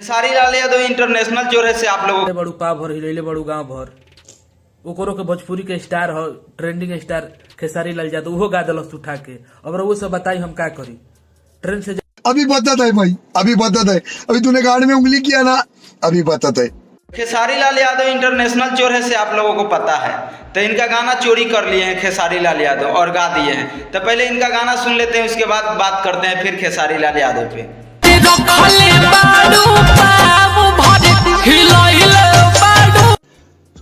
Khesari Lal Yadav international चोर है से आप लोगों बड़ू पाव भर हिलैले बड़ू गांव भर ओकरो के भोजपुरी के स्टार हो ट्रेंडिंग स्टार खेसारी लाल यादव उहो गा दलस उठा के। अगर वो सब बताई हम क्या करी ट्रेन से अभी बता है भाई, अभी बता है, अभी तूने गाड़ में उंगली किया ना, अभी बता है। खेसारी लाल यादव इंटरनेशनल चोर है से आप लोगों को पता है। तो इनका गाना चोरी कर लिए हैं खेसारी लाल यादव और गा दिए हैं। तो पहले इनका गाना सुन लेते हैं, उसके बाद बात करते हैं फिर खेसारी लाल यादव पे।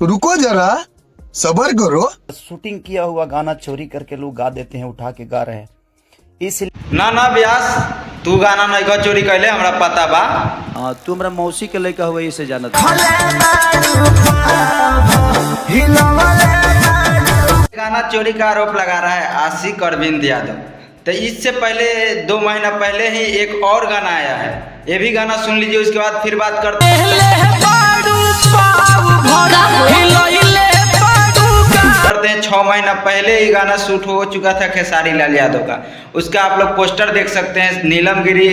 रुको जरा, सबर करो। शूटिंग किया हुआ गाना चोरी करके लोग गा देते हैं, उठा के गा रहे हैं। इसलिए ना व्यास तू गाना नहीं का चोरी कैले हमरा पता बा। तू हमरा मौसी के लड़का हुआ इसे जानत गाना चोरी का आरोप लगा रहा है आशिक अरविंद यादव। तो इससे पहले 2 महीना पहले ही एक और गाना आया है, ये भी गाना सुन लीजिए, उसके बाद फिर बात करते हैं। 6 महीना पहले ही गाना शूट हो चुका था खेसारी लाल यादव का। उसका आप लोग पोस्टर देख सकते हैं नीलम गिरी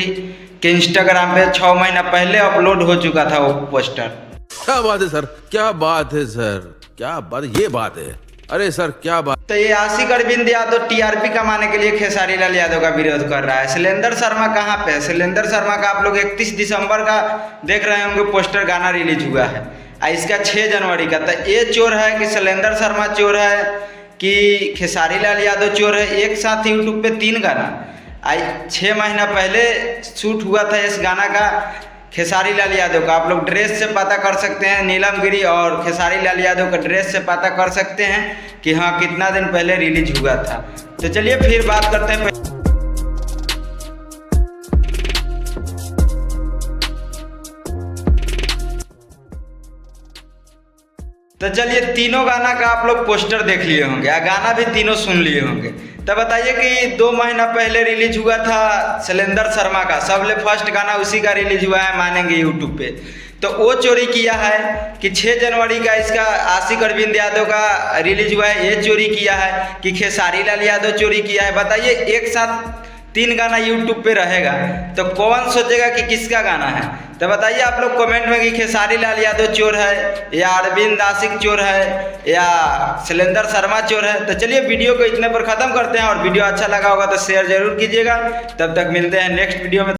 के इंस्टाग्राम पे 6 महीना पहले अपलोड हो चुका था वो पोस्टर। क्या बात है सर, क्या बात है सर, क्या बात, ये बात है। अरे सर क्या बात। तो ये आशिक अरविंद यादव टीआरपी कमाने के लिए खेसारी लाल यादव का विरोध कर रहा है। शैलेंद्र शर्मा कहाँ पे है? शैलेंद्र शर्मा का आप लोग 31 दिसंबर का देख रहे होंगे पोस्टर, गाना रिलीज हुआ है। इसका 6 जनवरी का। तो ये चोर है कि शैलेंद्र शर्मा चोर है कि खेसारी लाल यादव चोर है? एक साथ यूट्यूब पे 3 गाना 6 महीना पहले शूट हुआ था इस गाना का खेसारी लाल यादव का। आप लोग ड्रेस से पता कर सकते हैं, नीलम गिरी और खेसारी लाल यादव का ड्रेस से पता कर सकते हैं कि हाँ कितना दिन पहले रिलीज हुआ था। तो चलिए फिर बात करते हैं। तो चलिए तीनों गाना का आप लोग पोस्टर देख लिए होंगे, गाना भी तीनों सुन लिए होंगे। तो बताइए कि 2 महीना पहले रिलीज हुआ था शैलेंद्र शर्मा का, सबसे फर्स्ट गाना उसी का रिलीज हुआ है, मानेंगे यूट्यूब पे। तो वो चोरी किया है कि 6 जनवरी का इसका आशिक अरविंद यादव का रिलीज हुआ है, ये चोरी किया है कि खेसारी लाल यादव चोरी किया है? बताइए एक साथ 3 गाना यूट्यूब पे रहेगा तो कौन सोचेगा कि किसका गाना है? तो बताइए आप लोग कमेंट में कि खेसारी लाल यादव चोर है या अरविंद आशिक चोर है या शैलेंद्र शर्मा चोर है। तो चलिए वीडियो को इतने पर ख़त्म करते हैं, और वीडियो अच्छा लगा होगा तो शेयर जरूर कीजिएगा। तब तक मिलते हैं नेक्स्ट वीडियो में।